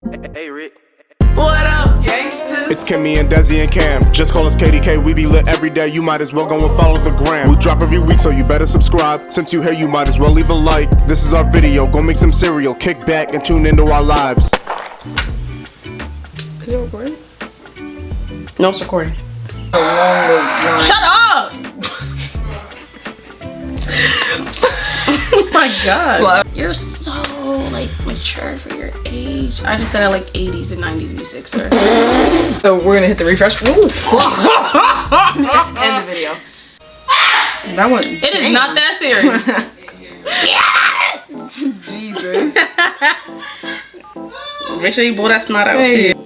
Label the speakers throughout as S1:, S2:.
S1: Hey, Rick.
S2: What up, gangsters?
S3: It's Kimmy and Desi and Cam. Just call us KDK, we be lit every day. You might as well go and follow the gram. We drop every week, so you better subscribe. Since you here, you might as well leave a like. This is our video, go make some cereal. Kick back and tune into our lives.
S2: Is it recording?
S4: No, it's recording.
S2: Shut up! Oh my god.
S4: What?
S2: You're so like mature for your age. I just said I like 80s and 90s music, sir.
S4: So we're gonna hit the refresh. Ooh, fuck. End the video. That one.
S2: It is not that serious.
S4: Jesus.
S2: Make sure you blow that snot out
S4: Hey.
S2: too.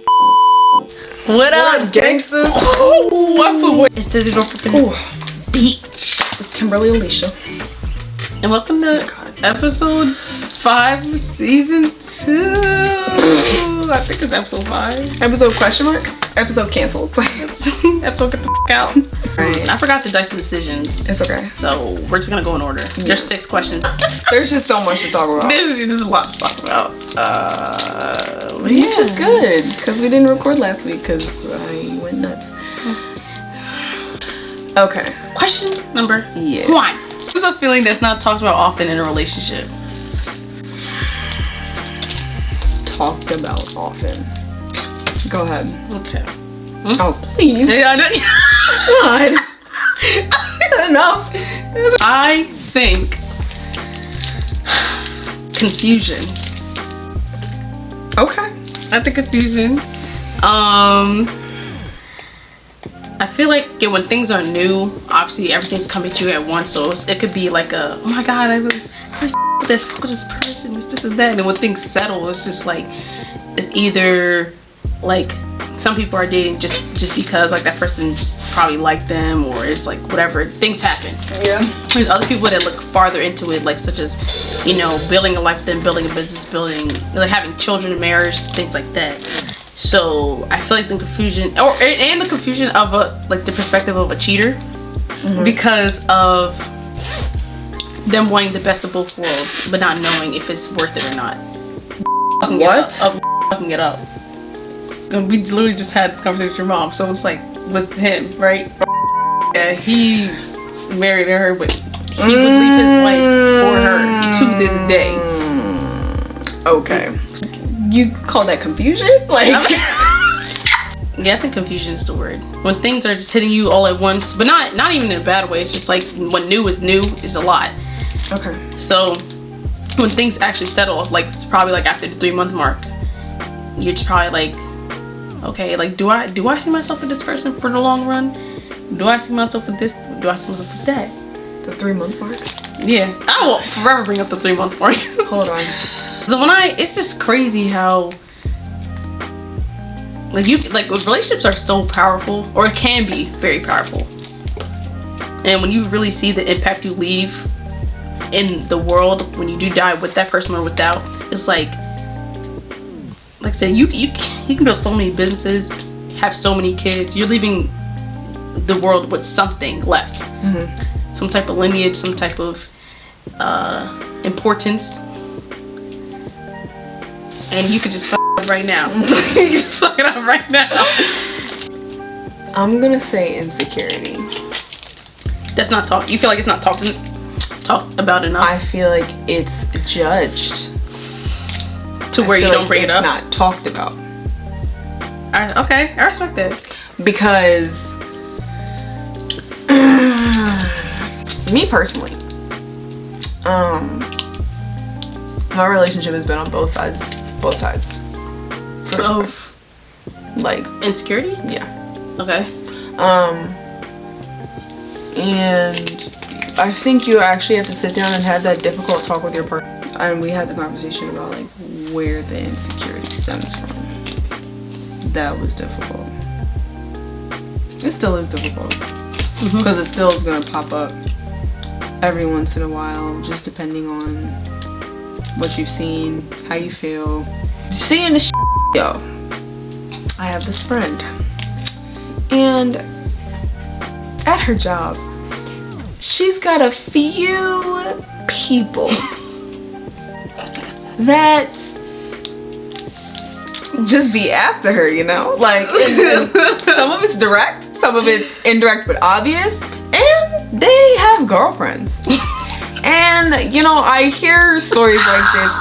S2: What up,
S4: gangsters?
S2: What? It's Digital for Beach.
S4: It's Kimberly Alicia.
S2: And welcome to episode 5 of season 2. I think it's episode 5.
S4: Episode question mark? Episode canceled.
S2: Episode get the f out.
S4: Right.
S2: I forgot to dice the decisions.
S4: It's okay.
S2: So we're just gonna go in order.
S4: Yeah.
S2: There's 6 questions.
S4: There's just so much to talk about.
S2: There's a lot to talk about.
S4: Which is good, because we didn't record last week because I went nuts. Okay.
S2: Question number 1.
S4: Yeah.
S2: What's a feeling that's not talked about often in a relationship?
S4: Talked about often. Go ahead.
S2: Okay.
S4: Oh, please.
S2: Yeah,
S4: God. Enough.
S2: I think confusion.
S4: Okay.
S2: I think confusion. I feel like when things are new, obviously everything's coming at you at once, so it could be like a, oh my god, I really f this person, this and that. And then when things settle, it's just like, it's either like some people are dating just because like that person just probably liked them, or it's like whatever, things happen.
S4: Yeah.
S2: There's other people that look farther into it, like such as, you know, building a life, then building a business, building, like having children, marriage, things like that. So I feel like the confusion, and the confusion of like the perspective of a cheater, because of them wanting the best of both worlds, but not knowing if it's worth it or not.
S4: What?
S2: Fucking it up. And we literally just had this conversation with your mom, so it's like with him, right? Yeah, he married her, but he would leave his wife for her to this day.
S4: Okay. You call that confusion? Like,
S2: yeah, I think confusion is the word. When things are just hitting you all at once, but not even in a bad way. It's just like when new is a lot.
S4: okay.
S2: So when things actually settle, like it's probably like after the 3-month mark, you're just probably like, okay, like do I see myself with this person for the long run? Do I see myself with this? Do I see myself with that?
S4: The 3-month mark?
S2: Yeah, I will forever bring up the 3-month mark.
S4: Hold on.
S2: So it's just crazy how relationships are so powerful, or it can be very powerful. And when you really see the impact you leave in the world when you do die with that person or without, it's like I said, you can build so many businesses, have so many kids. You're leaving the world with something left, some type of lineage, some type of importance. And you could just fuck it up right now. You can just fuck it up right now.
S4: I'm gonna say insecurity.
S2: That's not talk. You feel like it's not talked about enough?
S4: I feel like it's judged.
S2: To where you don't bring it up?
S4: It's not talked about.
S2: Okay, I respect that.
S4: Because me personally, my relationship has been on both sides. For sure.
S2: Of
S4: Like
S2: insecurity?
S4: Yeah.
S2: Okay.
S4: And I think you actually have to sit down and have that difficult talk with your partner. And we had the conversation about like where the insecurity stems from. That was difficult. It still is difficult. Because it still is going to pop up every once in a while, just depending on what you've seen, how you feel. Seeing the shit, yo. I have this friend. And at her job, she's got a few people that just be after her, you know? Like, and some of it's direct, some of it's indirect but obvious, and they have girlfriends. And, you know, I hear stories like this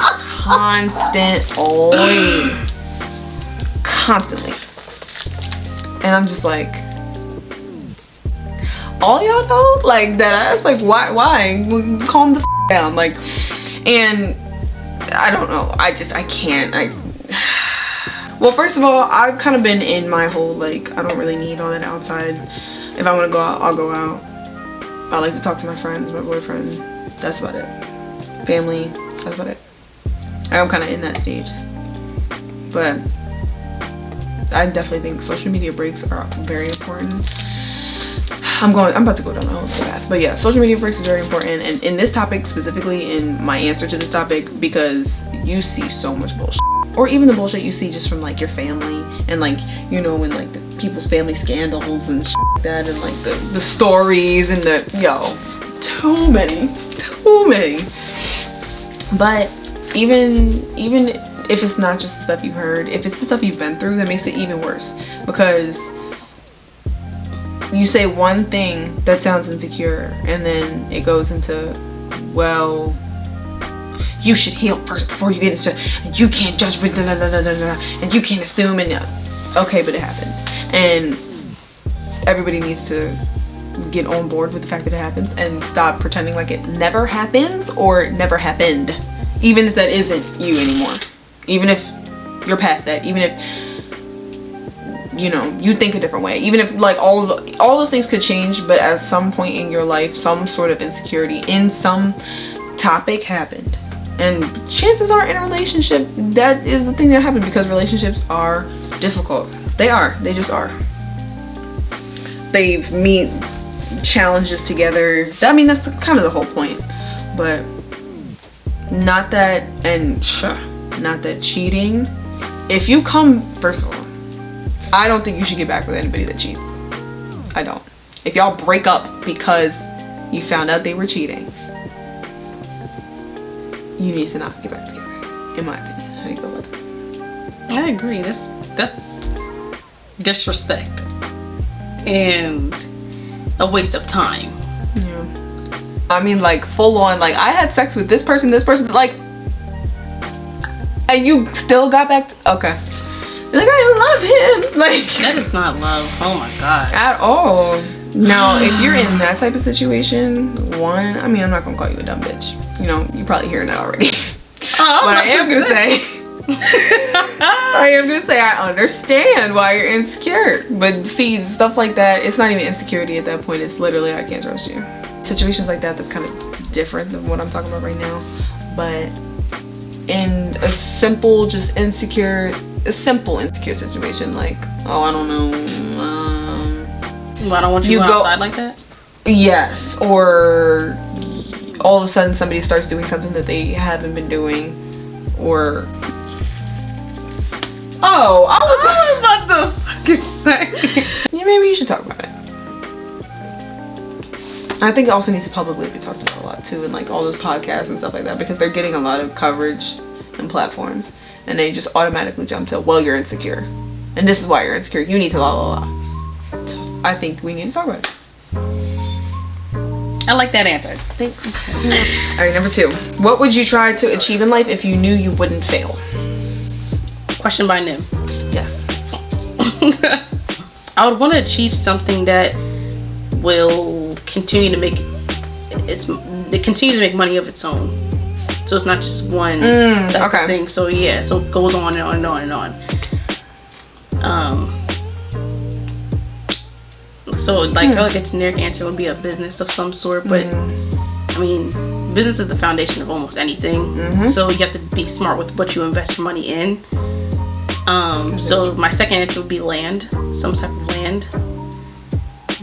S4: constantly. And I'm just like, all y'all know? Like, that ass? Like, why? Calm the down. Like, and I don't know. I can't. Well, first of all, I've kind of been in my whole, like, I don't really need all that outside. If I want to go out, I'll go out. I like to talk to my friends, my boyfriend. That's about it. Family, that's about it. I'm kind of in that stage. But I definitely think social media breaks are very important. I'm about to go down the whole path. But yeah, social media breaks is very important. And in this topic specifically, in my answer to this topic, because you see so much bullshit. Or even the bullshit you see just from like your family and like, you know, when like the people's family scandals and shit like that, and like the stories and the, too many. But even if it's not just the stuff you've heard, if it's the stuff you've been through, that makes it even worse, because you say one thing that sounds insecure and then it goes into, well, you should heal first before you get into, and you can't judge with and you can't assume, and okay, but it happens, and everybody needs to get on board with the fact that it happens and stop pretending like it never happens or never happened, even if that isn't you anymore, even if you're past that, even if, you know, you think a different way, even if like all those things could change, but at some point in your life some sort of insecurity in some topic happened. And chances are in a relationship, that is the thing that happened, because relationships are difficult. They just are. They meet challenges together. I mean, that's kind of the whole point. But not that cheating. If you come, first of all, I don't think you should get back with anybody that cheats. I don't. If y'all break up because you found out they were cheating, you need to not get back together, in my opinion. How do you feel about that?
S2: I agree. That's disrespect and a waste of time.
S4: Yeah. I mean, like, full on, like, I had sex with this person, like, and you still got back okay. You're like, I love him. Like,
S2: that is not love. Oh my god.
S4: At all. Now, if you're in that type of situation, I mean, I'm not gonna call you a dumb bitch. You know, you probably hearing that already. But I am gonna say I understand why you're insecure. But see, stuff like that, it's not even insecurity at that point. It's literally, I can't trust you. Situations like that, that's kind of different than what I'm talking about right now. But in a simple insecure situation, like, oh, I don't know,
S2: I don't want you to go outside like that?
S4: Yes, or all of a sudden somebody starts doing something that they haven't been doing, or I was about to fucking say. Yeah, maybe you should talk about it. I think it also needs to publicly be talked about a lot too, and like all those podcasts and stuff like that, because they're getting a lot of coverage and platforms, and they just automatically jump to, well, you're insecure, and this is why you're insecure. You need to la. I think we need to talk about it.
S2: I like that answer.
S4: Thanks. Alright, number 2. What would you try to achieve in life if you knew you wouldn't fail?
S2: Question by Nim.
S4: Yes.
S2: I would want to achieve something that will continue to make money of its own. So it's not just one type of thing. So yeah, so it goes on and on and on and on. So like a generic answer would be a business of some sort, but I mean, business is the foundation of almost anything. So you have to be smart with what you invest your money in. So my second answer would be land, some type of land.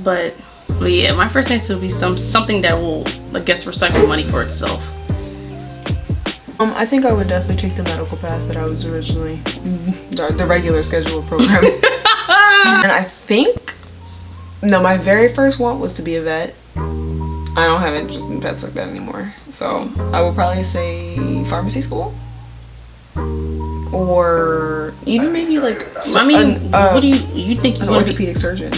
S2: But yeah, my first answer would be something that will, I guess, recycle money for itself.
S4: I think I would definitely take the medical path that I was originally, the regular scheduled program. And I think, no, my very first want was to be a vet. I don't have interest in pets like that anymore. So I would probably say pharmacy school. or even maybe like
S2: I mean, what do you think?
S4: An orthopedic surgeon.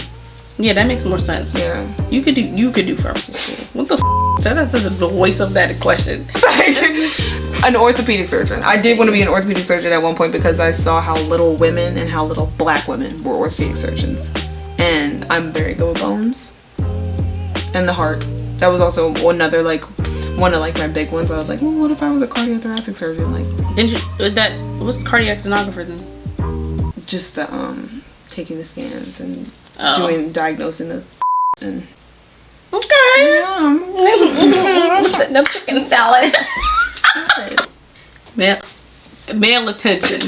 S2: Yeah, that makes more sense.
S4: Yeah,
S2: you could do pharmacy school. What the that's the voice of that question.
S4: An orthopedic surgeon. I did want to be an orthopedic surgeon at one point because I saw how little women and how little black women were orthopedic surgeons, and I'm very good with bones and the heart. That was also another like one of like my big ones. I was like, well, what if I was a cardiothoracic surgeon? Like,
S2: didn't you what's cardiac sonographer then?
S4: Just the taking the scans and diagnosing the and
S2: okay. No chicken salad. Male attention.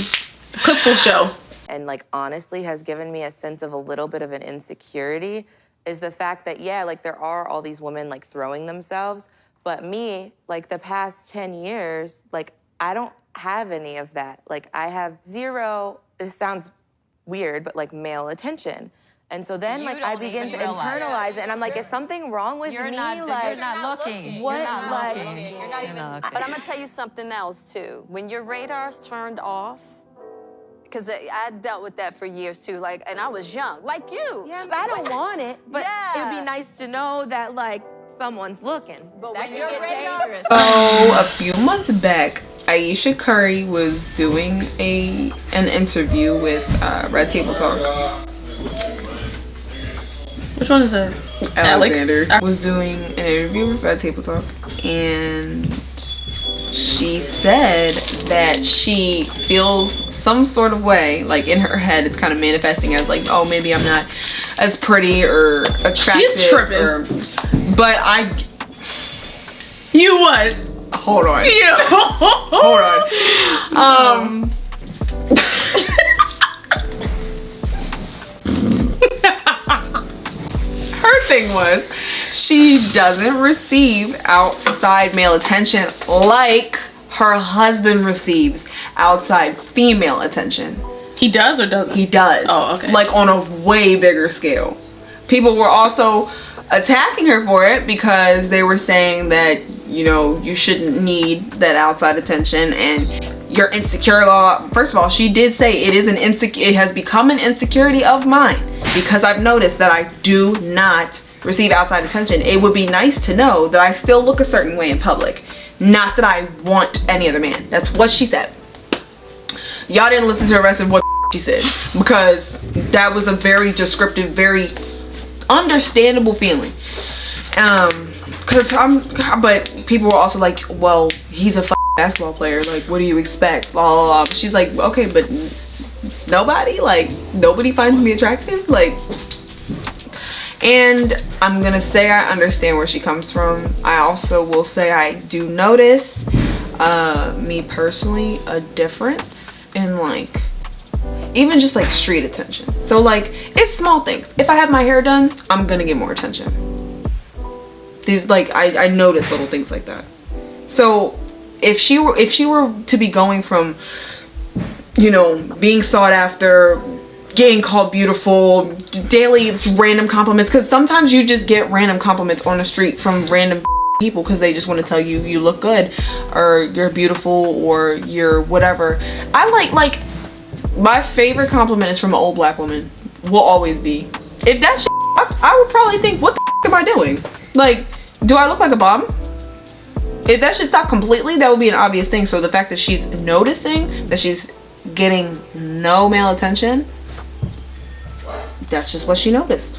S2: Clip will show.
S1: And like honestly has given me a sense of a little bit of an insecurity is the fact that, yeah, like there are all these women like throwing themselves, but me, like the past 10 years, like I don't have any of that. Like I have zero, this sounds weird, but like male attention. And so then like I begin to internalize it and I'm like, is something wrong with me?
S5: You're not looking.
S1: What?
S5: You're not
S1: like,
S5: looking. You're not even. But I'm gonna tell you something else too. When your radar's turned off, because I dealt with that for years too. Like, and I was young, like you.
S1: Yeah, but I don't want it. But it'd be nice to know that like someone's looking.
S5: But when you get dangerous.
S4: So a few months back, Aisha Curry was doing an interview with Red Table Talk.
S2: Which one is that?
S4: Alexander was doing an interview with Red Table Talk, and she said that she feels some sort of way, like in her head it's kind of manifesting as like, oh, maybe I'm not as pretty or attractive.
S2: She's tripping. You what?
S4: Hold on.
S2: Yeah.
S4: Hold on. Her thing was she doesn't receive outside male attention like her husband receives outside female attention.
S2: He does or doesn't?
S4: He does.
S2: Oh, okay.
S4: Like on a way bigger scale. People were also attacking her for it because they were saying that, you know, you shouldn't need that outside attention and you're insecure. First of all, she did say it has become an insecurity of mine because I've noticed that I do not receive outside attention. It would be nice to know that I still look a certain way in public, not that I want any other man. That's what she said. Y'all didn't listen to the rest of what she said because that was a very descriptive, very understandable feeling. But people were also like, well, he's a basketball player, like what do you expect, blah, blah, blah. She's like, okay, but nobody finds me attractive, like. And I'm gonna say I understand where she comes from. I also will say I do notice me personally a difference in like even just like street attention. So like it's small things. If I have my hair done, I'm gonna get more attention. These like I notice little things like that. So if she were to be going from, you know, being sought after, getting called beautiful, daily random compliments, because sometimes you just get random compliments on the street from random people because they just want to tell you you look good or you're beautiful or you're whatever. I like my favorite compliment is from an old black woman. Will always be. If that shit, I would probably think, what the am I doing? Like, do I look like a bum? If that shit stopped completely, that would be an obvious thing. So the fact that she's noticing that she's getting no male attention, that's just what she noticed.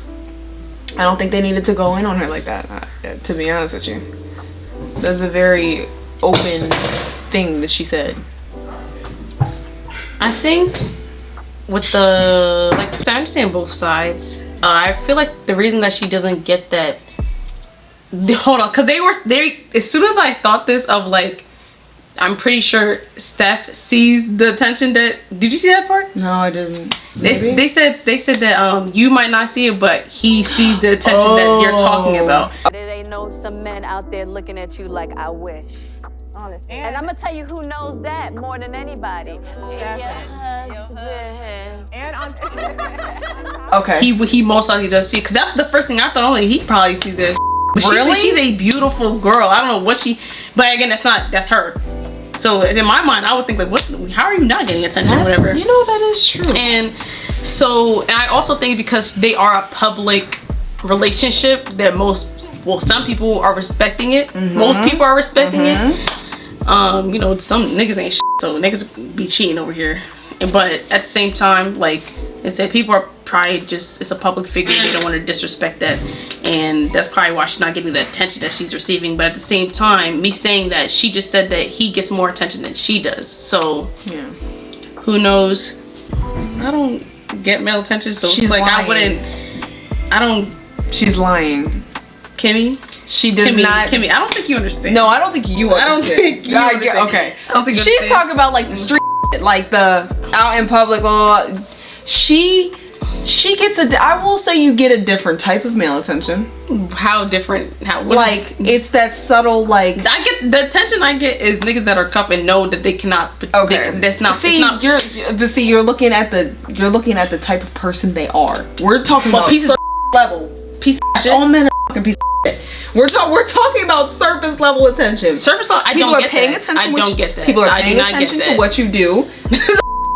S4: I don't think they needed to go in on her like that, to be honest with you. That's a very open thing that she said.
S2: I think with the, like, I understand both sides. I feel like the reason that she doesn't get that, hold on, because they as soon as I thought this of like, I'm pretty sure Steph sees the attention that, did you see that part?
S4: No, I didn't.
S2: They said that you might not see it, but he sees the attention that you're talking about.
S5: There ain't no some men out there looking at you like I wish. Honestly. And I'm gonna tell you who knows that more than anybody.
S4: Okay.
S2: He most likely does see it, because that's the first thing I thought. Only he probably sees that. But
S4: really?
S2: She's a beautiful girl. I don't know what she, but again, that's her. So in my mind, I would think like, what? How are you not getting attention? Whatever.
S4: You know, that is true.
S2: And I also think because they are a public relationship, that some people are respecting it. Most people are respecting it. You know, some niggas ain't shit, so niggas be cheating over here. But at the same time, like I said, people are probably just, it's a public figure, they don't want to disrespect that, and that's probably why she's not getting the attention that she's receiving. But at the same time, me saying that, she just said that he gets more attention than she does, so yeah, who knows. I don't get male attention, so she's like lying.
S4: She's lying.
S2: Kimmy,
S4: she does not.
S2: Kimmy, I don't think you understand.
S4: No, I don't think you understand.
S2: I don't think you understand.
S4: Okay,
S2: I don't think you
S4: she's
S2: understand.
S4: talking about like the street, like the out in public. She gets I will say you get a different type of male attention.
S2: How different?
S4: Like it's that subtle, like,
S2: I get the attention I get is niggas that are cuffed and know that they cannot.
S4: Okay,
S2: that's not.
S4: See, you're looking at the type of person they are. We're talking about
S2: pieces
S4: level.
S2: Piece of shit.
S4: All men are fucking piece of shit. We're talking about surface level attention.
S2: Surface level.
S4: People are paying attention.
S2: I don't get that.
S4: People are paying attention to what you do.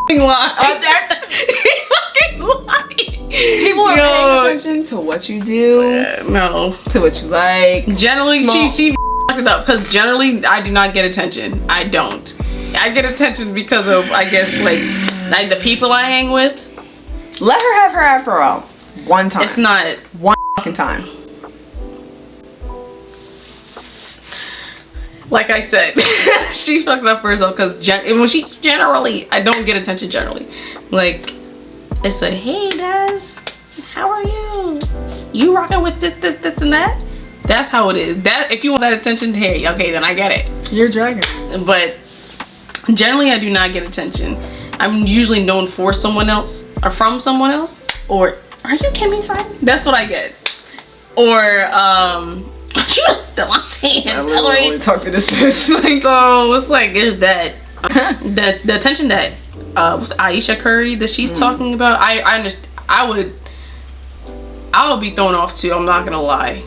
S4: People are paying attention to what you do.
S2: No.
S4: To what you like.
S2: Generally, she fucked it up because generally I do not get attention. I don't. I get attention because of, I guess, like the people I hang with.
S4: Let her have her afro out one time.
S2: It's not
S4: one fucking time.
S2: Like I said, she fucked up for herself because when she's generally, I don't get attention generally. Like, it's a, hey Des, how are you? You rocking with this and that? That's how it is. That if you want that attention, hey, okay, then I get it.
S4: You're dragging.
S2: But generally, I do not get attention. I'm usually known for someone else or from someone else. Or, are you Kimmy's friend? That's what I get. Or, Delante and
S4: Hillary talk to this bitch.
S2: Like, so it's like there's that the attention that was Aisha Curry that she's talking about. I understand. I would be thrown off too. I'm not gonna lie.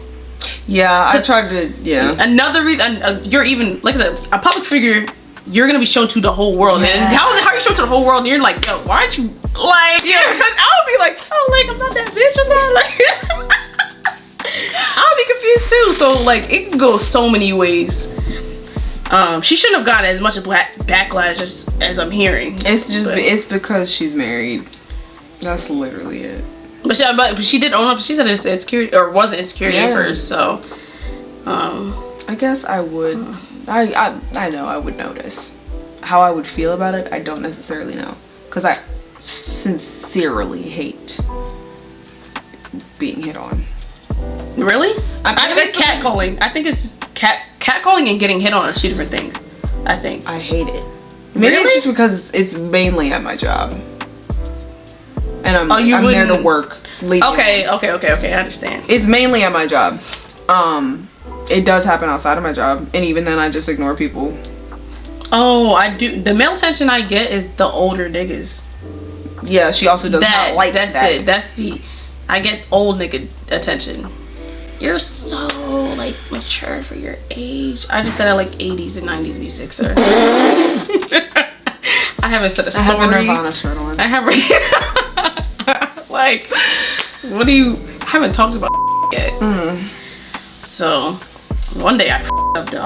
S4: Yeah, I tried to. Yeah.
S2: Another reason, you're even, like I said, a public figure. You're gonna be shown to the whole world. Yeah. And how are you shown to the whole world? And you're like, yo, why aren't you like? Yeah, because I would be like, oh, like I'm not that bitch or something. Like, I'll be confused too. So like it can go so many ways. She shouldn't have gotten as much backlash as I'm hearing.
S4: It's because she's married. That's literally it.
S2: But she did own up. She said it's insecurity or wasn't insecurity at first. So
S4: I guess I would. I know I would notice. How I would feel about it, I don't necessarily know, because I sincerely hate being hit on.
S2: Really? I think it's catcalling. I think it's catcalling and getting hit on are two different things. I think.
S4: I hate it. Maybe it's just because it's mainly at my job. And I'm there to work.
S2: Okay, I understand.
S4: It's mainly at my job. It does happen outside of my job, and even then I just ignore people.
S2: Oh, I do. The male attention I get is the older niggas.
S4: Yeah, she also does not like that.
S2: That's it. I get old nigga attention. You're so like mature for your age. I just said I like 80s and 90s music, sir. I haven't said a story. I have a Nirvana shirt on. I have like, what do you? I haven't talked about yet. So one day I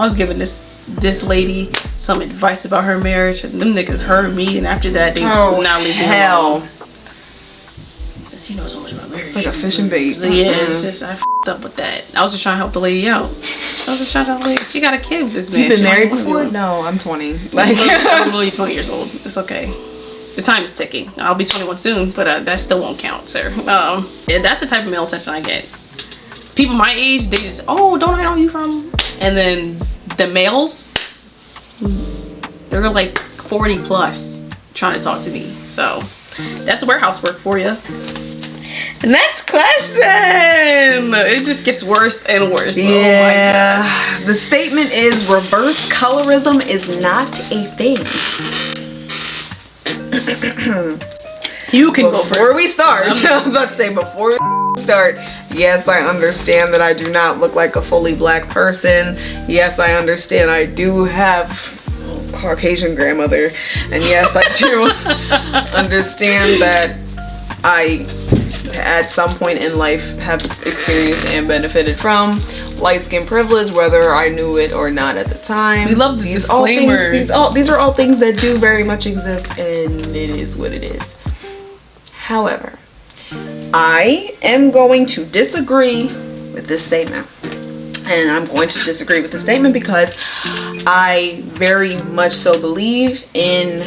S2: was giving this lady some advice about her marriage, and them niggas heard me, and after that they now leave me alone. Since you know so much about marriage,
S4: it's like a fishing bait.
S2: Yeah, it's just I f***ed up with that. I was just trying to help the lady out. She got a kid with this man.
S4: You've been married before? No, I'm 20.
S2: Like I'm really 20 years old. It's okay. The time is ticking. I'll be 21 soon, but that still won't count, sir. Yeah, that's the type of male attention I get. People my age, they just, oh, don't I know you from? And then the males, they're like 40 plus trying to talk to me. So that's warehouse work for you. Next question. It just gets worse and worse.
S4: Yeah. Oh my God. The statement is reverse colorism is not a thing.
S2: You can go first.
S4: Before we start, I was about to say, before we start, yes, I understand that I do not look like a fully black person. Yes, I understand I do have Caucasian grandmother, and yes, I do understand that I at some point in life have experienced and benefited from light skin privilege, whether I knew it or not at the time.
S2: We love the disclaimer.
S4: These are all things that do very much exist, and it is what it is. However, I am going to disagree with this statement. And I'm going to disagree with the statement because I very much so believe in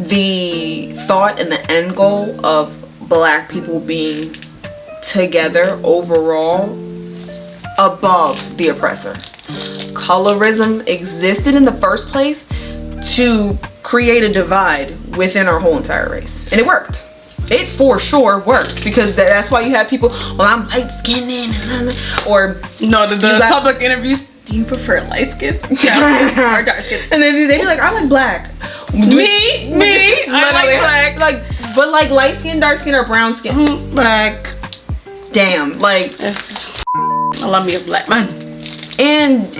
S4: the thought and the end goal of Black people being together overall above the oppressor. Colorism existed in the first place to create a divide within our whole entire race. And it worked. It for sure worked, because that's why you have people, well, I'm light skinned, or
S2: no, the public interviews, do you prefer light skins or dark skins?
S4: And then they be like, I like black. Me, I like black. But like light skin, dark skin, or brown skin, black. Damn, like
S2: I love me a black man.
S4: And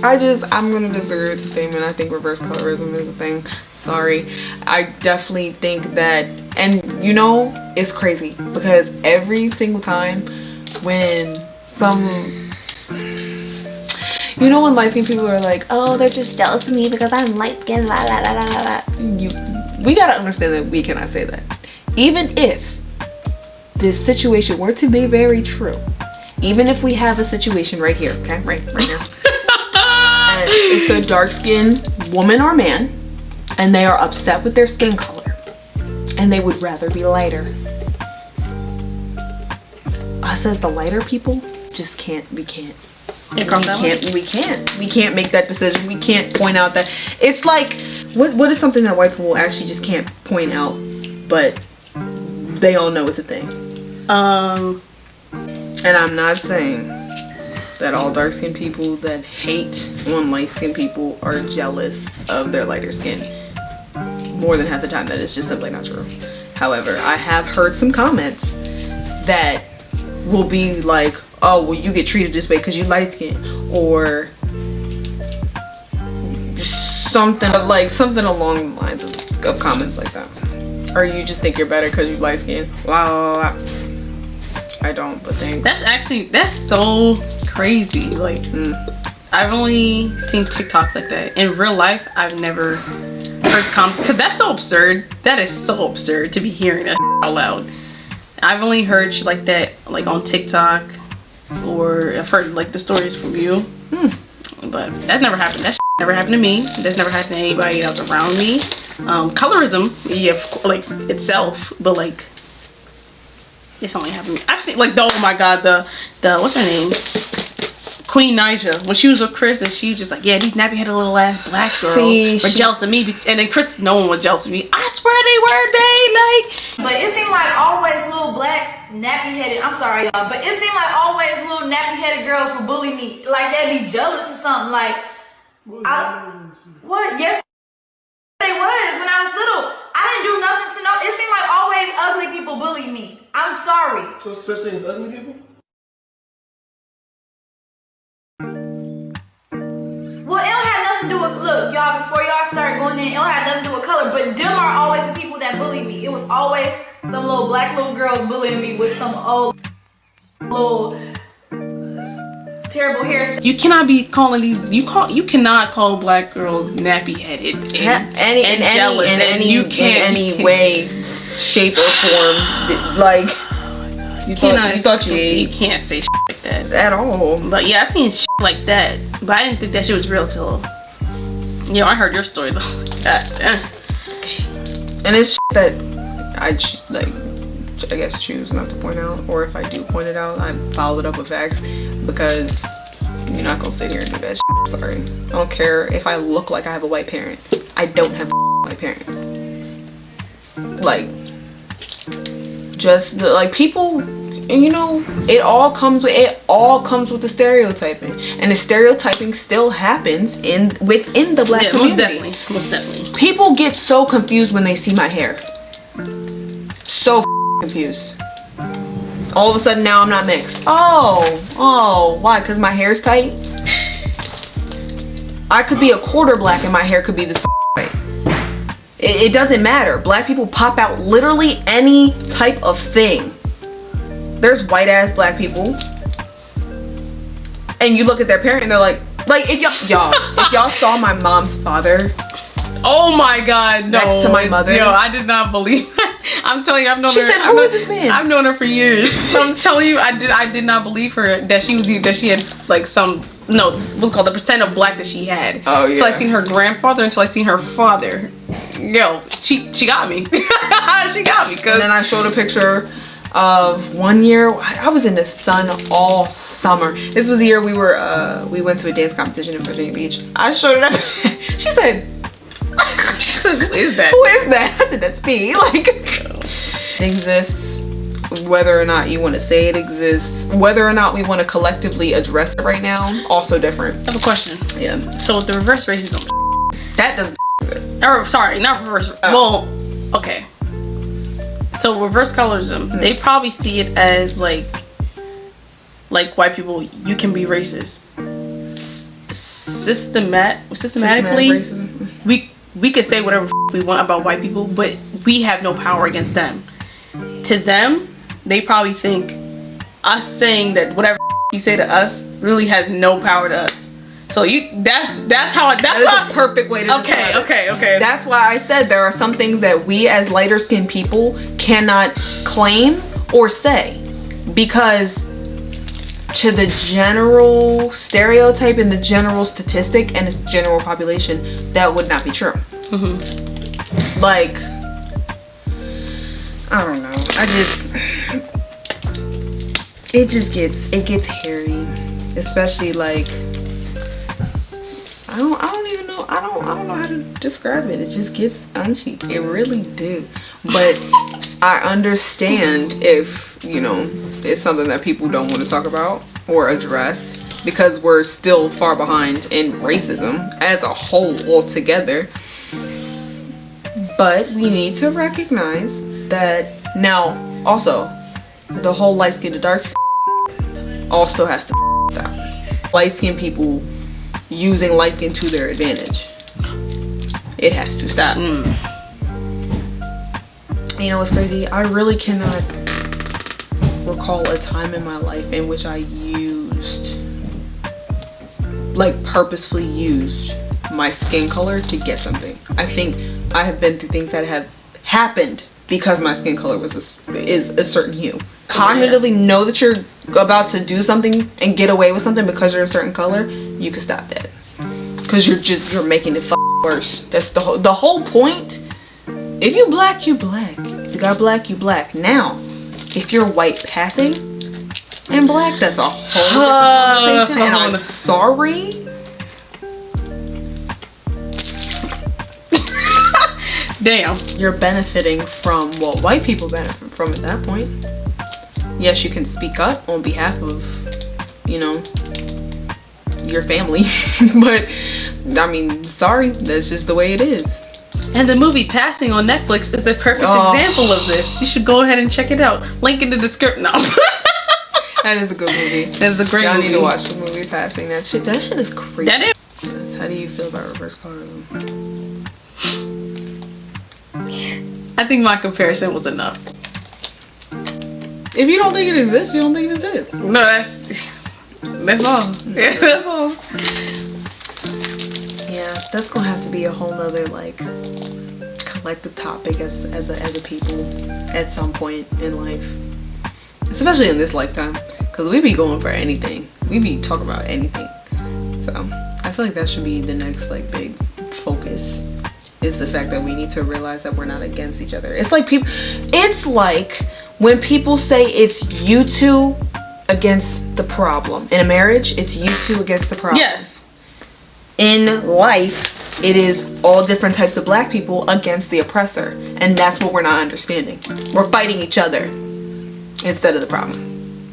S4: I'm gonna disagree with the statement. I think reverse colorism is a thing. Sorry. I definitely think that, and you know, it's crazy because every single time when when light skinned people are like, oh, they're just jealous of me because I'm light skinned, la la la la la. We gotta understand that we cannot say that. Even if this situation were to be very true, even if we have a situation right here, okay, right now, and it's a dark skinned woman or man, and they are upset with their skin color and they would rather be lighter. Us as the lighter people just can't, we can't make that decision. We can't point out that it's like, what is something that white people actually just can't point out, but they all know it's a thing. And I'm not saying that all dark-skinned people that hate on light-skinned people are jealous of their lighter skin. More than half the time, that is just simply not true. However, I have heard some comments that will be like, oh, well, you get treated this way because you light-skinned, or something along the lines of comments like that. Or you just think you're better because you light-skinned. Blah, blah, blah. I don't, but thanks.
S2: That's so crazy. Like, I've only seen TikToks like that. In real life, I've never heard because that's so absurd. That is so absurd to be hearing that out loud. I've only heard shit like that, like on TikTok, or I've heard like the stories from you. But that's never happened. That never happened to me. That's never happened to anybody else around me. Colorism, yeah, like itself, but like it's only happened. I've seen like oh my god, the what's her name? Queen Naija, when she was with Chris, and she was just like, yeah, these nappy-headed little ass black girls were jealous of me, and then Chris, no one was jealous of me. I swear they were,
S6: But it seemed like always little black nappy-headed, I'm sorry y'all, but it seemed like always little nappy-headed girls would bully me, like they'd be jealous or something, like, what? Yes, they was, when I was little. I didn't do nothing to know, it seemed like always ugly people bullied me. I'm sorry.
S3: So such thing as ugly people?
S6: Well, it don't have nothing to do with, look, y'all, before y'all start going in, it don't have nothing to do with color, but them are always the people that bully me. It was always some little black little girls bullying me with some old little terrible hair.
S2: You cannot be calling these. You cannot call black girls nappy-headed and jealous.
S4: In any way, shape, or form. Like you
S2: can't say shit like that
S4: at all.
S2: But yeah, I've seen shit like that, but I didn't think that shit was real till I heard your story though.
S4: And it's shit that I guess choose not to point out, or if I do point it out, I follow it up with facts, because you're not gonna sit here and do that shit. I'm sorry. I don't care if I look like I have a white parent. I don't have a white parent. Like, just like people, and it all comes with the stereotyping, and the stereotyping still happens within the black community.
S2: Most definitely.
S4: People get so confused when they see my hair. So confused. All of a sudden now I'm not mixed. Oh, why? Because my hair's tight? I could be a quarter black and my hair could be this white. It doesn't matter. Black people pop out literally any type of thing. There's white ass black people. And you look at their parent and they're like if y'all saw my mom's father.
S2: Oh my God, no.
S4: Next to my mother.
S2: Yo, I did not believe I'm telling you, I've known
S4: she
S2: her.
S4: She said, who is this man?
S2: I've known her for years. I'm telling you, I did not believe her that she had like some, what's called the percent of black that she had.
S4: Oh yeah.
S2: So I seen her grandfather until I seen her father. Yo, she got me. She got me.
S4: And then I showed a picture of one year. I was in the sun all summer. This was the year we went to a dance competition in Virginia Beach. I showed it up. She said,
S2: who is that?
S4: Who is that? I said, that's me. Like, it exists, whether or not you want to say it exists, whether or not we want to collectively address it right now, also different.
S2: I have a question.
S4: Yeah.
S2: So with the reverse racism,
S4: that doesn't exist.
S2: Or sorry, not reverse. Well, okay. So reverse colorism, they probably see it as like white people, you can be racist. Systematically, we could say whatever we want about white people, but we have no power against them. To them, they probably think us saying that whatever you say to us really has no power to us. So that's
S4: a perfect way to describe it.
S2: Okay.
S4: That's why I said there are some things that we as lighter skinned people cannot claim or say, because to the general stereotype and the general statistic and the general population, that would not be true.
S2: Mm-hmm.
S4: Like, I don't know. It gets hairy, especially like, I don't even know. I don't know how to describe it. It just gets unchy. It really do. But I understand if, it's something that people don't want to talk about or address, because we're still far behind in racism as a whole altogether. But we need to recognize that now also the whole light skin to dark also has to stop. Light skinned people using light skin to their advantage. It has to stop. You know what's crazy? I really cannot recall a time in my life in which I purposefully used my skin color to get something. I think I have been through things that have happened because my skin color is a certain hue. Cognitively know that you're about to do something and get away with something because you're a certain color, you can stop that. Because you're making it worse. That's the whole point. If you black, you black. If you got black, you black. Now, if you're white passing and black, that's a whole different conversation. And I'm sorry.
S2: Damn.
S4: You're benefiting from what white people benefit from at that point. Yes, you can speak up on behalf of, your family. But, I mean, sorry. That's just the way it is.
S2: And the movie Passing on Netflix is the perfect example of this. You should go ahead and check it out. Link in the description. No.
S4: That is a good movie.
S2: That's a great movie.
S4: I need to watch the movie Passing. That shit is crazy.
S2: That is.
S4: Yes. How do you feel about reverse colorism?
S2: I think my comparison was enough.
S4: If you don't think it exists, you don't think it exists.
S2: No, that's all. Yeah, that's all.
S4: Yeah, that's gonna have to be a whole nother collective topic as a people at some point in life, especially in this lifetime, because we be going for anything. We be talking about anything. So I feel like that should be the next big focus, is the fact that we need to realize that we're not against each other. It's like when people say it's you two against the problem. In a marriage, it's you two against the problem.
S2: Yes.
S4: In life, it is all different types of black people against the oppressor. And that's what we're not understanding. We're fighting each other instead of the problem.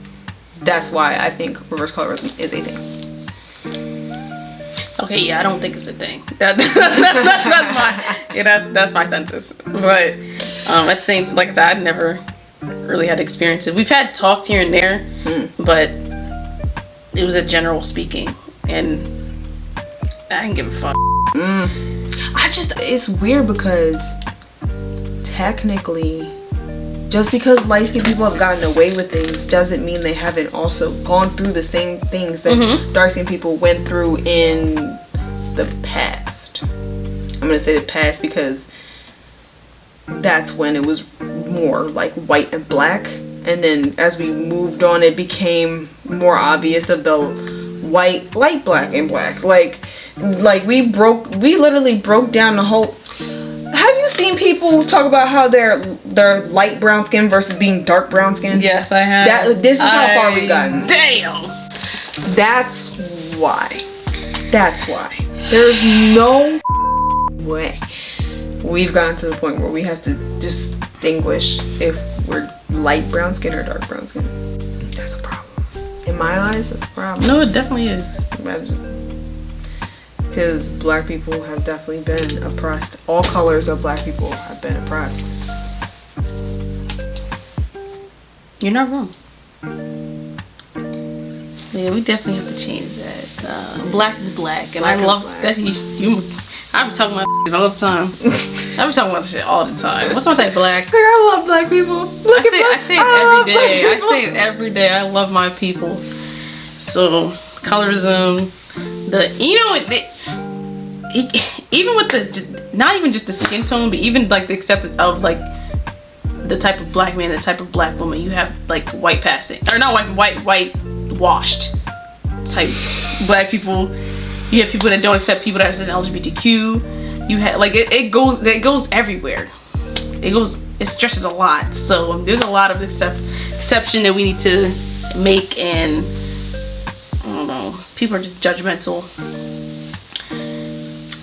S4: That's why I think reverse colorism is a thing.
S2: Okay, yeah, I don't think it's a thing. That's my census. But at the same time, like I said, I'd never really had experience it. We've had talks here and there, but it was a general speaking, and I didn't give a fuck.
S4: It's weird because technically, just because light-skinned people have gotten away with things doesn't mean they haven't also gone through the same things that dark-skinned people went through in the past. I'm gonna say the past because that's when it was more like white and black, and then as we moved on, it became more obvious of the white, light, black, and black. Like we literally broke down the whole. Have you seen people talk about how they're light brown skin versus being dark brown skin?
S2: Yes, I have.
S4: This is how far we've gotten.
S2: Damn.
S4: That's why. There's no way we've gotten to the point where we have to distinguish if we're light brown skin or dark brown skin. That's a problem. In my eyes, that's a problem.
S2: No, it definitely is.
S4: Because black people have definitely been oppressed. All colors of black people have been oppressed.
S2: You're not wrong. Yeah, we definitely have to change that. Black is black, and I love that. You I be talking about shit all the time. I be talking about shit all the time. What's my type? Black.
S4: Like, I love black people.
S2: I say it every day. I say it every day. I love my people. So colorism, even with the, not even just the skin tone, but even like the acceptance of like the type of black man, the type of black woman. You have like white passing, or not white washed type black people. You have people that don't accept people that are LGBTQ. You have like it goes everywhere. It stretches a lot. So there's a lot of exception that we need to make, and I don't know. People are just judgmental.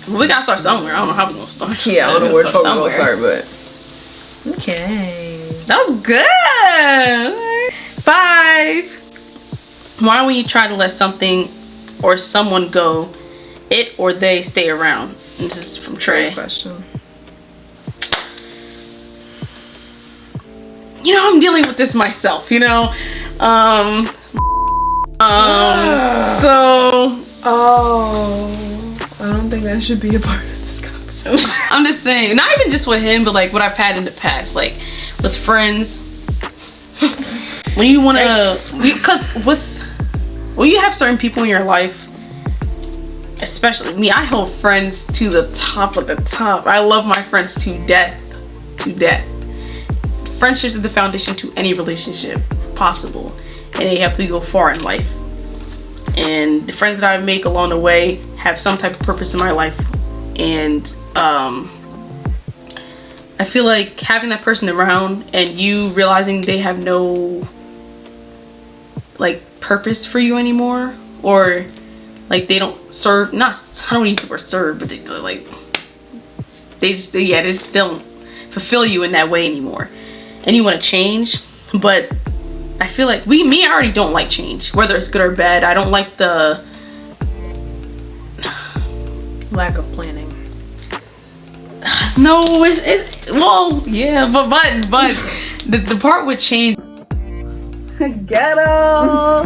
S2: We gotta start somewhere. I don't know how we're gonna start.
S4: Yeah, I don't know where the fuck we're gonna start, but okay.
S2: That was good. 5. Why don't you try to let something or someone go, it or they stay around? And this is from Trey.
S4: Next question.
S2: You know, I'm dealing with this myself, you know.
S4: I don't think that should be a part of this conversation.
S2: I'm just saying, not even just with him, but like what I've had in the past, like with friends. When you want to, because when you have certain people in your life, especially me, I hold friends to the top of the top. I love my friends to death, Friendships is the foundation to any relationship possible, and they help you go far in life. And the friends that I make along the way have some type of purpose in my life, and I feel like having that person around and you realizing they have no like purpose for you anymore, or like they don't serve, I don't use the word serve, but they just don't fulfill you in that way anymore, and you want to change. But I feel like I already don't like change, whether it's good or bad. I don't like the
S4: lack of planning.
S2: No, well, yeah, but the part with change.
S7: Ghetto.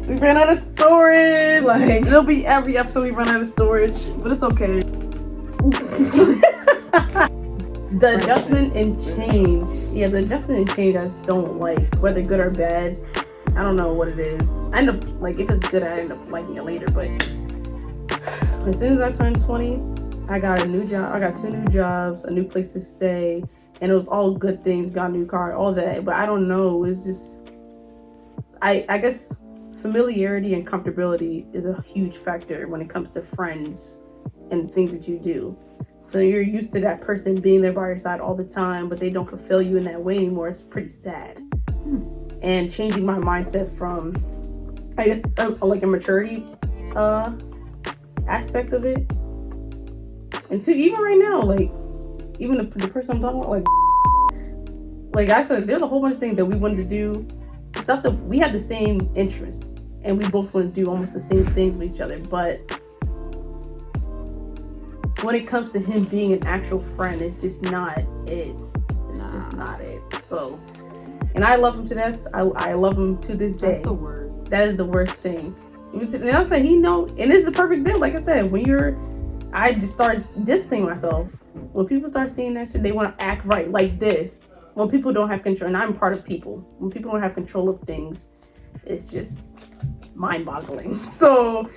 S7: We ran out of storage. Like, it'll be every episode we run out of storage, but it's okay. The adjustment and change. Yeah, the adjustment and change I just don't like, whether good or bad. I don't know what it is. I end up, like, if it's good, I end up liking it later, but as soon as I turned 20, I got a new job. I got 2 new jobs, a new place to stay, and it was all good things. Got a new car, all that. But I don't know. It's just, I guess familiarity and comfortability is a huge factor when it comes to friends and things that you do. So you're used to that person being there by your side all the time, but they don't fulfill you in that way anymore. It's pretty sad. And changing my mindset from, I guess, like a maturity aspect of it. And to even right now, like, even the person I'm talking about, like I said, there's a whole bunch of things that we wanted to do, stuff that we have the same interest, and we both want to do almost the same things with each other. But when it comes to him being an actual friend, it's just not it. It's just not it. So, and I love him to death. I love him to this day.
S4: That's the worst.
S7: That is the worst thing. And I'm saying he know, and this is a perfect example. Like I said, I just started distancing myself. When people start seeing that shit, they want to act right like this. When people don't have control, and I'm part of people. When people don't have control of things, it's just mind-boggling. So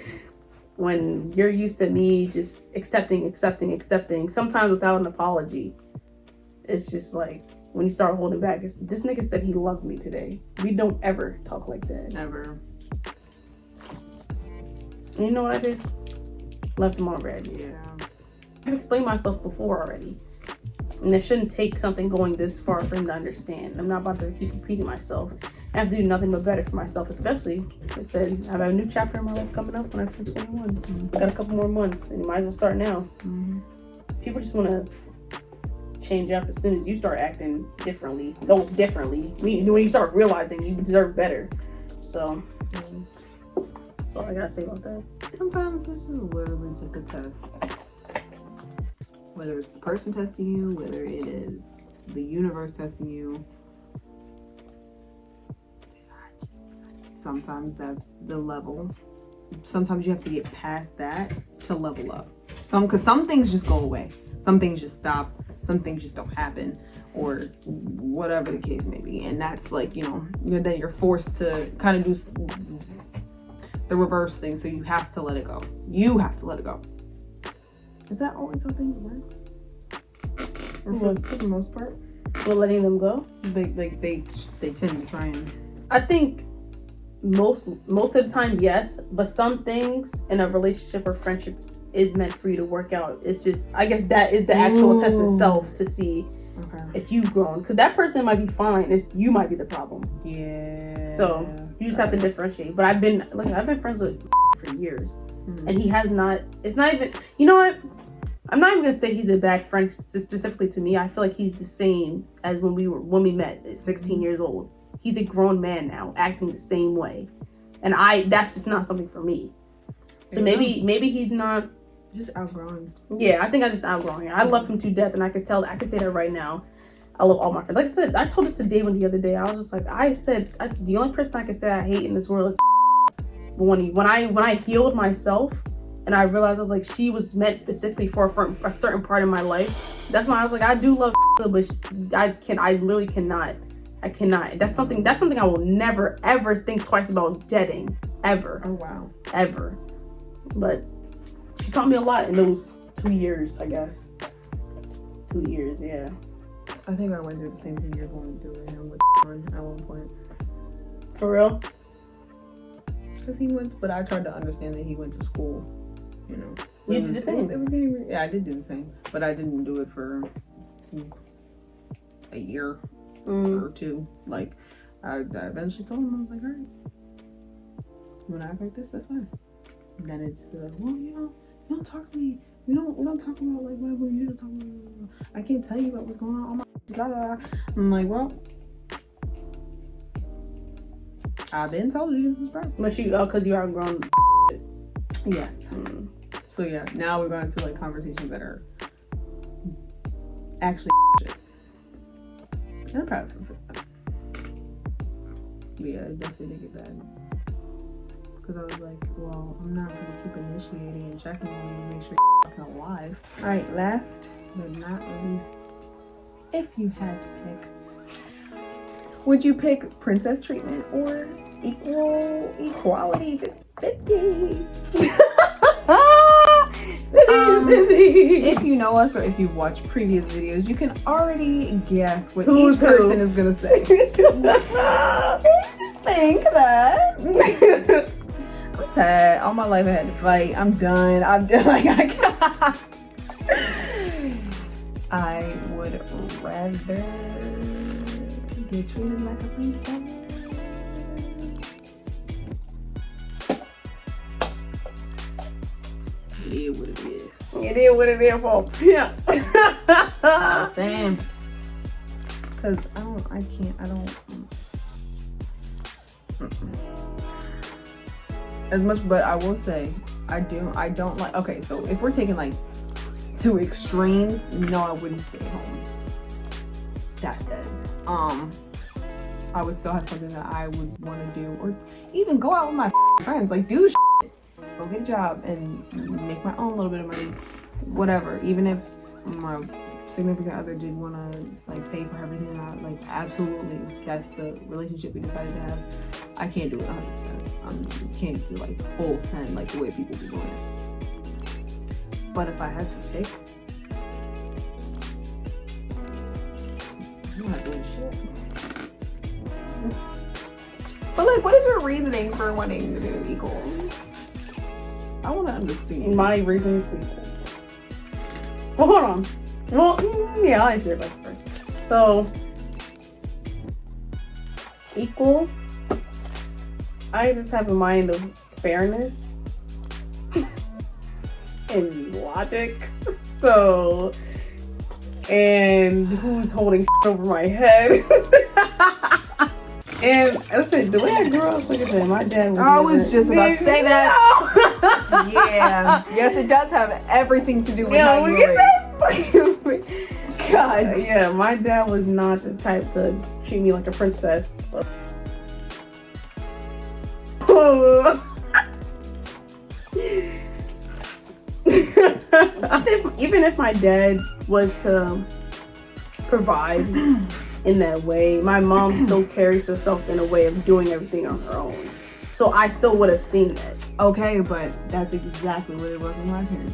S7: when you're used to me just accepting, sometimes without an apology, it's just like when you start holding back. This nigga said he loved me today. We don't ever talk like that.
S4: Never.
S7: And you know what I did? Left him on red.
S4: Yeah.
S7: I've explained myself before already. And it shouldn't take something going this far for him to understand. I'm not about to keep repeating myself. I have to do nothing but better for myself, especially, like I said, I have a new chapter in my life coming up when I turn 21. Mm-hmm. Got a couple more months, and you might as well start now. Mm-hmm. People just want to change up as soon as you start acting differently. No, differently. When you start realizing you deserve better. So, that's all I gotta say about that.
S4: Sometimes it's just literally just a test. Whether it's the person testing you, whether it is the universe testing you. Sometimes that's the level. Sometimes you have to get past that to level up. Because some things just go away. Some things just stop. Some things just don't happen. Or whatever the case may be. And that's like, then you're forced to kind of do the reverse thing. So you have to let it go. You have to let it go. Is that always how things work? Or for the most part?
S7: We're letting them go?
S4: They tend to try and...
S7: I think most of the time, yes. But some things in a relationship or friendship is meant for you to work out. It's just, I guess that is the actual test itself to see if you've grown. Because that person might be fine. You might be the problem.
S4: Yeah.
S7: So you just have to differentiate. But I've been friends with for years. And he has not, it's not even, you know what? I'm not even gonna say he's a bad friend specifically to me. I feel like he's the same as when we met at 16 years old. He's a grown man now, acting the same way. And that's just not something for me. So maybe he's not
S4: just outgrowing.
S7: Yeah, I think I just outgrown him. I love him to death, and I could say that right now. I love all my friends. Like I said, I told this to David the other day. I was just like, the only person I could say I hate in this world is when I healed myself and I realized I was like, she was meant specifically for a certain part of my life. That's why I was like, I do love but I literally cannot. I cannot. That's something I will never ever think twice about deading. Ever.
S4: Oh wow.
S7: Ever. But she taught me a lot in those 2 years, I guess. 2 years, yeah.
S4: I think I went through the same thing you're going through with him with at one point.
S7: For real?
S4: Because but I tried to understand that he went to school,
S7: You did the same.
S4: It was getting, yeah, I did do the same. But I didn't do it for a year or two. Like, I eventually told him, I was like, all right, when I act like this, that's fine. And then it's like, well, you don't talk to me. We don't talk about like whatever you don't talk about. I can't tell you about what's going on. Blah, blah, blah. I'm like, well, I've been told you this is right.
S7: But because you are grown.
S4: Yes. So yeah, now we're going to like conversations that are actually shit. And I'm proud of him for that. Yeah, it definitely did get bad. Because I was like, well, I'm not going to keep initiating and checking on you to make sure you're fucking alive. Alright, last but not least, if you had to pick, would you pick princess treatment or equality 50? If you know us or if you've watched previous videos, you can already guess what each person is gonna say. Just think that. I'm tired. All my life I had to fight. I'm done. I'm just like I would rather get treated like a princess. It is what it is.
S7: It is what it is for. Yeah.
S4: Damn. Cause I don't. As much, but I will say, I don't like. Okay, so if we're taking like to extremes, no, I wouldn't stay home. That's dead. I would still have something that I would want to do, or even go out with my friends, like do shit. Go get a job and make my own little bit of money, whatever. Even if my significant other did want to like pay for everything, like absolutely, that's the relationship we decided to have. I can't do it 100%. Can't do like full send like the way people be doing it. But if I had to pick, I'm not doing shit. But like, what is your reasoning for wanting to do equal? I want to understand.
S7: My reason for equal. Well, hold on. Well, yeah, I'll answer it like first. So, equal, I just have a mind of fairness and logic. So, and who's holding shit over my head? And listen, the way I grew up, like I said, my dad was.
S4: I was just about to say that. Yeah. Yes, it does have everything to do with how you raised.
S7: God. Yeah, my dad was not the type to treat me like a princess. So. Even if my dad was to provide in that way, my mom still carries herself in a way of doing everything on her own. So I still would have seen that.
S4: Okay, but that's exactly what it was with my parents.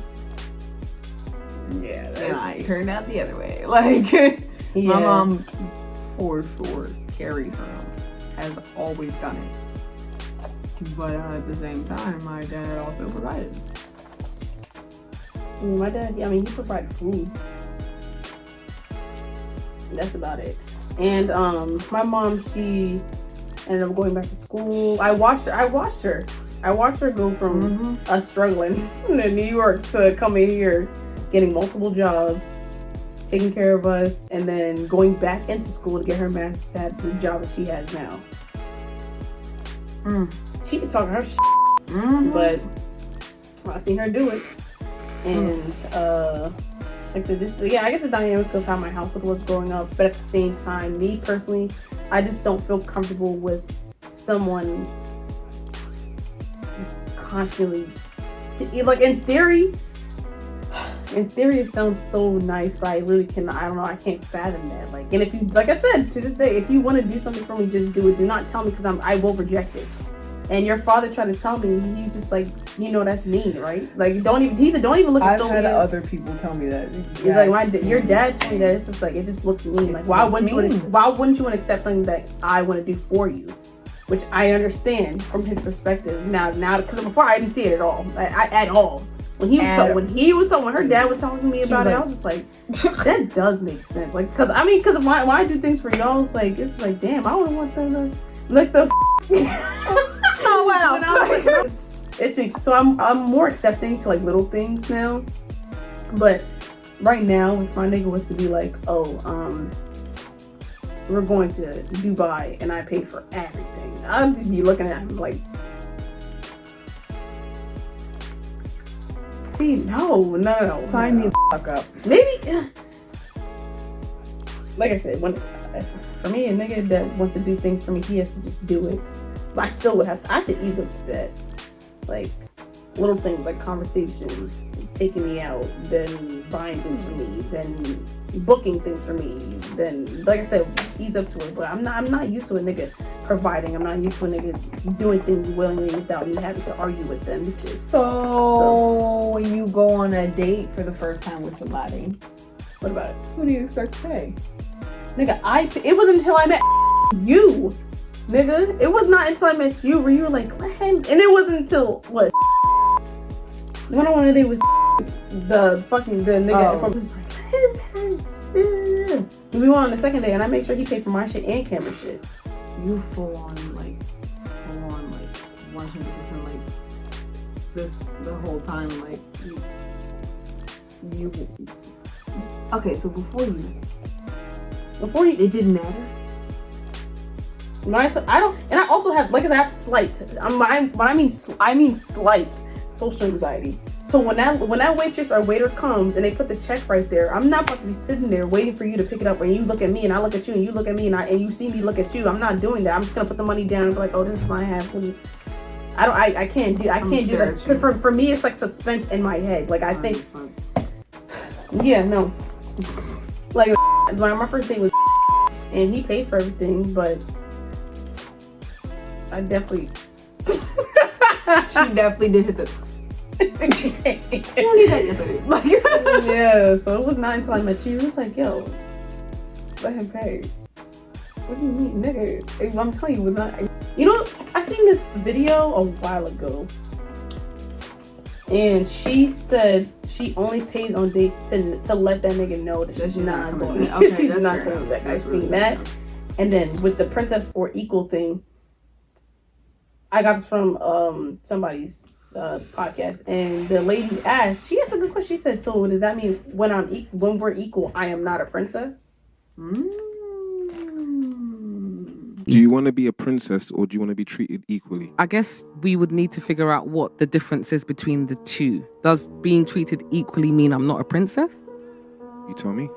S7: Yeah,
S4: And I turned out the other way. Like, my mom for sure carries her own, has always done it. But at the same time, my dad also provided.
S7: My dad, I mean, he provided food. That's about it. And my mom, she ended up going back to school. I watched her go from us struggling in New York to coming here, getting multiple jobs, taking care of us, and then going back into school to get her master's at the job that she has now. She can talk her shit, but I've seen her do it. And like I said, just I guess the dynamic of how my household was growing up, but at the same time, me personally, I just don't feel comfortable with someone just constantly, like in theory it sounds so nice, but I really cannot, I don't know, I can't fathom that. Like, and if you, like I said, to this day, if you want to do something for me, just do it. Do not tell me, because I will reject it. And your father tried to tell me, you just like, you know, that's mean, right? Like, don't even look at
S4: I've had other people tell me that.
S7: Yeah, like your dad told me that. It's just like, it just looks mean. Like, why wouldn't you want to accept something that I want to do for you? Which I understand from his perspective now, because before I didn't see it at all, at all. When her dad was talking to me about it, I was just like, that does make sense. Like, because when I do things for y'all, it's like, damn, I wouldn't want them to lick the. Oh wow! So I'm more accepting to like little things now, but right now, if my nigga was to be like, we're going to Dubai and I pay for everything, I'd just be looking at him like, see, no.
S4: Sign me the fuck up.
S7: Maybe, like I said, for me, a nigga that wants to do things for me, he has to just do it. But I still would have to ease up to that. Like, little things like conversations, taking me out, then buying things for me, then booking things for me, then, like I said, ease up to it. But I'm not used to a nigga providing. I'm not used to a nigga doing things willingly without me having to argue with them.
S4: So when you go on a date for the first time with somebody,
S7: what about it?
S4: Who do you expect to pay?
S7: Nigga, it wasn't until I met you. Nigga, it was not until I met you where you were like, let him, and it wasn't until what? When I wanted to date with the nigga from was like, let him. We went on the second day, and I made sure he paid for my shit and camera shit.
S4: You full on 100% like this the whole time, like you. Okay, so before you, it didn't matter.
S7: I don't, and I also have, like I said, I have slight. I mean slight social anxiety. So when that waitress or waiter comes and they put the check right there, I'm not about to be sitting there waiting for you to pick it up and you look at me and I look at you and you look at me and you see me look at you. I'm not doing that. I'm just gonna put the money down and be like, oh, this is my half. I can't do that. Because for me, it's like suspense in my head. Like I think, yeah, no. Like my first date was, and he paid for everything, but I definitely.
S4: She definitely did hit the.
S7: You don't need that yesterday. Like, yeah, so it was not until I met you. It was like, yo, let him pay. What do you mean, nigga? I'm telling you, it was not. You know, I seen this video a while ago, and she said she only pays on dates to let that nigga know that she's not going. Okay, she's not coming back. I've seen that, and then with the princess or equal thing, I got this from somebody's podcast, and the lady asked. She asked a good question. She said, "So does that mean when we're equal, I am not a princess?"
S8: Do you want to be a princess or do you want to be treated equally?
S9: I guess we would need to figure out what the difference is between the two. Does being treated equally mean I'm not a princess?
S8: You tell me.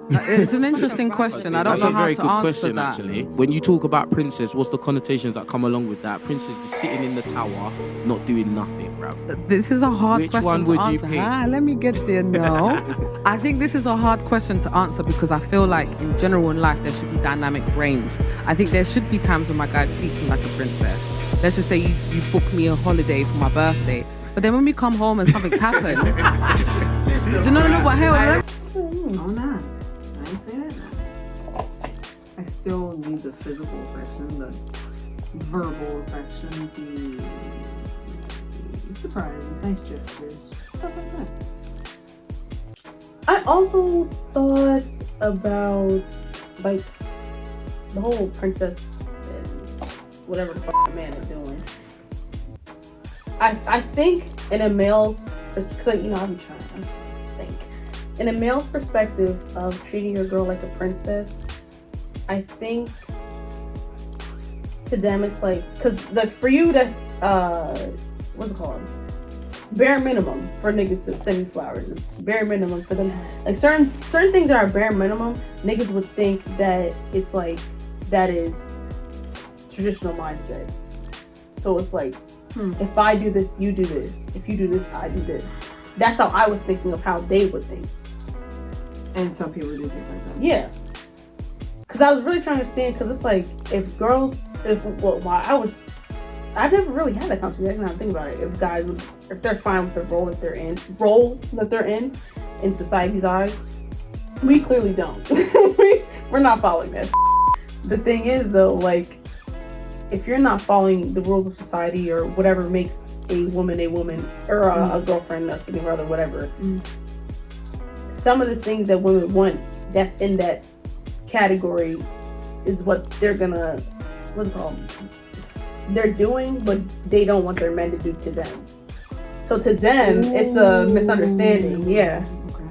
S9: It's an interesting question. I don't know how to answer that. That's a very good question,
S10: actually. When you talk about princess, what's the connotations that come along with that? Princess is sitting in the tower, not doing nothing, bruv.
S9: This is a hard
S10: Which
S9: question
S10: one
S9: to
S10: would
S9: answer.
S10: you pick?
S9: Let me get there now. I think this is a hard question to answer because I feel like in general in life there should be dynamic range. I think there should be times when my guy treats me like a princess. Let's just say you book me a holiday for my birthday, but then when we come home and something's happened, no, but hell,
S4: Oh, nah. I ain't say that now. I still need the physical affection, the verbal affection, the surprise, nice gestures, stuff like that.
S7: I also thought about like the whole princess and whatever the fuck man is doing. I think in a male's perspective, like, you know, I'll be trying to think. In a male's perspective of treating your girl like a princess, I think to them it's like, because like for you that's what's it called? Bare minimum for niggas to send you flowers. It's bare minimum for them. Like certain things that are bare minimum, niggas would think that it's like that is traditional mindset. So it's like, if I do this, you do this. If you do this, I do this. That's how I was thinking of how they would think.
S4: And some people do think like that.
S7: Yeah. Because I was really trying to understand, because it's like, I've never really had that conversation. I think about it. If they're fine with the role that they're in society's eyes, we clearly don't. We're not following that. The thing is, though, like, if you're not following the rules of society or whatever makes a woman or a girlfriend, a significant other, whatever, some of the things that women want that's in that category is what they're gonna, what's it called? They're doing, but they don't want their men to do to them. So to them, it's a misunderstanding. Yeah. Okay.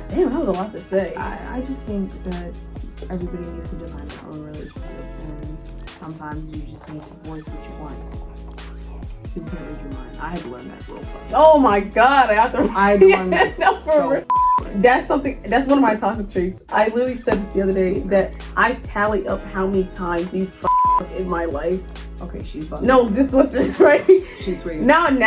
S7: Damn, that was a lot to say.
S4: I just think that everybody needs to define their own relationship, and sometimes you just need to voice what you want. You can't read your mind. I had to learn that real quick.
S7: Oh my god, I had to
S4: learn that so
S7: that's one of my toxic traits. I literally said this the other day that I tally up how many times you in my life.
S4: Okay, she's bugging.
S7: No, just listen, right?
S4: She's sweet.
S7: Now I'm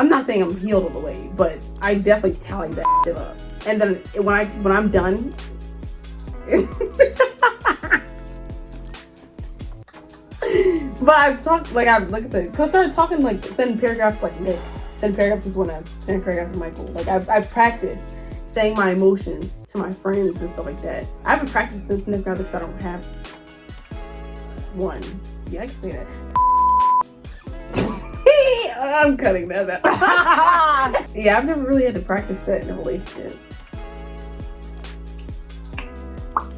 S7: not saying I'm healed all the way, but I definitely tally that shit up. And then when I'm done, but I've talked like I said, cause I started talking like sending paragraphs like Nick, sending paragraphs is when I'm sending paragraphs to Michael. Like I've practiced saying my emotions to my friends and stuff like that. I haven't practiced since Nick because I don't have one. Yeah, I can say that. I'm cutting that out. Yeah, I've never really had to practice that in a relationship.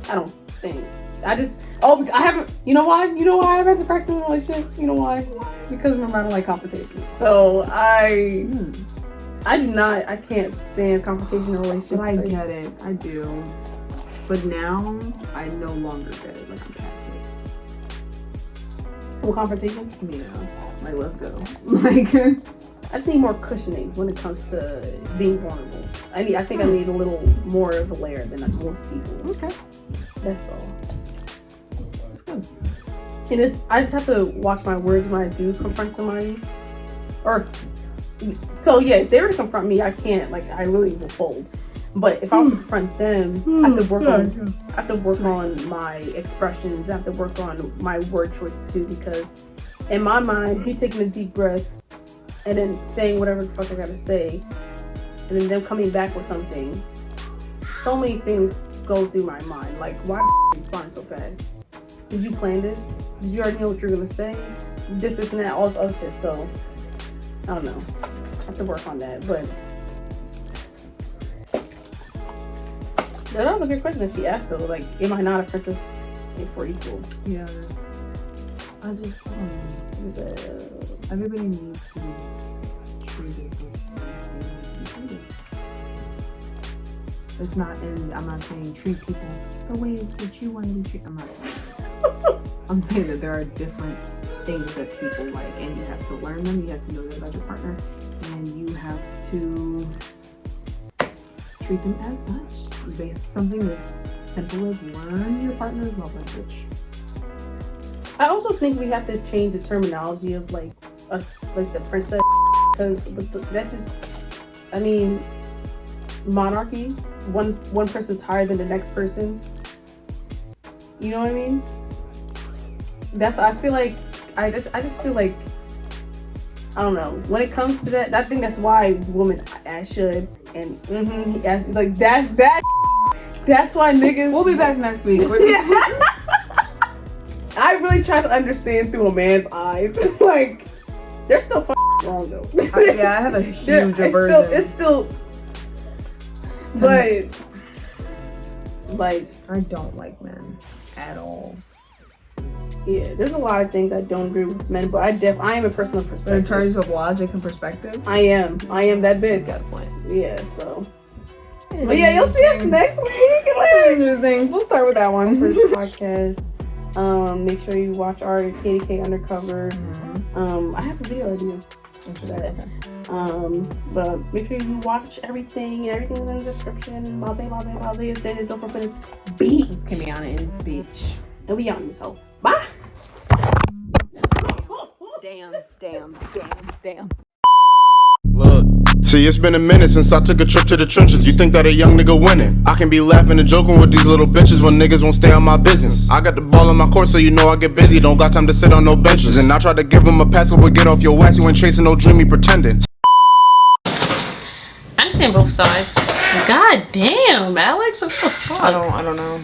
S7: I don't think. I haven't. You know why? You know why I've had to practice in a relationship? You know why? Because remember, I don't like confrontation. So I can't stand confrontation in a relationship.
S4: But I get it. I do. But now, I no longer get it. Like, I'm past it.
S7: Full confrontation?
S4: Yeah. Like, let's go. Like,
S7: I just need more cushioning when it comes to being vulnerable. I think I need a little more of a layer than most people.
S4: okay.
S7: That's all.
S4: That's good.
S7: And I just have to watch my words when I do confront somebody. Or, so yeah, if they were to confront me, I can't, like, I really will fold. But if I was to confront them, I have to work on my expressions. I have to work on my word choice too, because in my mind, me taking a deep breath and then saying whatever the fuck I gotta say, and then them coming back with something. So many things go through my mind. Like, why are you responding so fast? Did you plan this? Did you already know what you're gonna say? This, and that, all this other shit. So, I don't know. I have to work on that. But that was a good question that she asked though. Like, am I not a princess for equal?
S4: Yeah, I just, everybody needs to be treated with the way they need to be treated. It's not, and I'm not saying treat people the way that you want to be treated. I'm not. I'm saying that there are different things that people like, and you have to learn them. You have to know that about your partner, and you have to treat them as such. Based something as simple as learn your partner's love language.
S7: I also think we have to change the terminology of like us, like the princess, because that's just, I mean, monarchy. One person's higher than the next person. You know what I mean? I feel like I just feel like, I don't know. When it comes to that, I think that's why women should and like that's why niggas.
S4: We'll be back next week.
S7: I really try to understand through a man's eyes. Like, they're still wrong though.
S4: Yeah, I have a huge aversion.
S7: It's still, but like,
S4: I don't like men at all.
S7: Yeah, there's a lot of things I don't agree with men, but I am a person of perspective.
S4: In terms of logic and perspective,
S7: I am that bitch.
S4: Got a point.
S7: Yeah, so. But yeah, you'll see us next week.
S4: Interesting. We'll start with that one.
S7: First podcast. Make sure you watch our KDK Undercover. I have a video idea for that. But make sure you watch everything. Everything's in the description. Blah. Then don't forget this beach.
S4: Kamiana in beach.
S7: And we out in this hole. Bye.
S4: Damn.
S3: Look, see, it's been a minute since I took a trip to the trenches. You think that a young nigga winning? I can be laughing and joking with these little bitches when niggas won't stay on my business. I got the ball in my court, so you know I get busy. Don't got time to sit on no benches. And I tried to give him a pass, but get off your ass. You ain't chasing no dreamy pretending.
S2: I understand both sides. God damn, Alex, what the fuck?
S4: I don't know.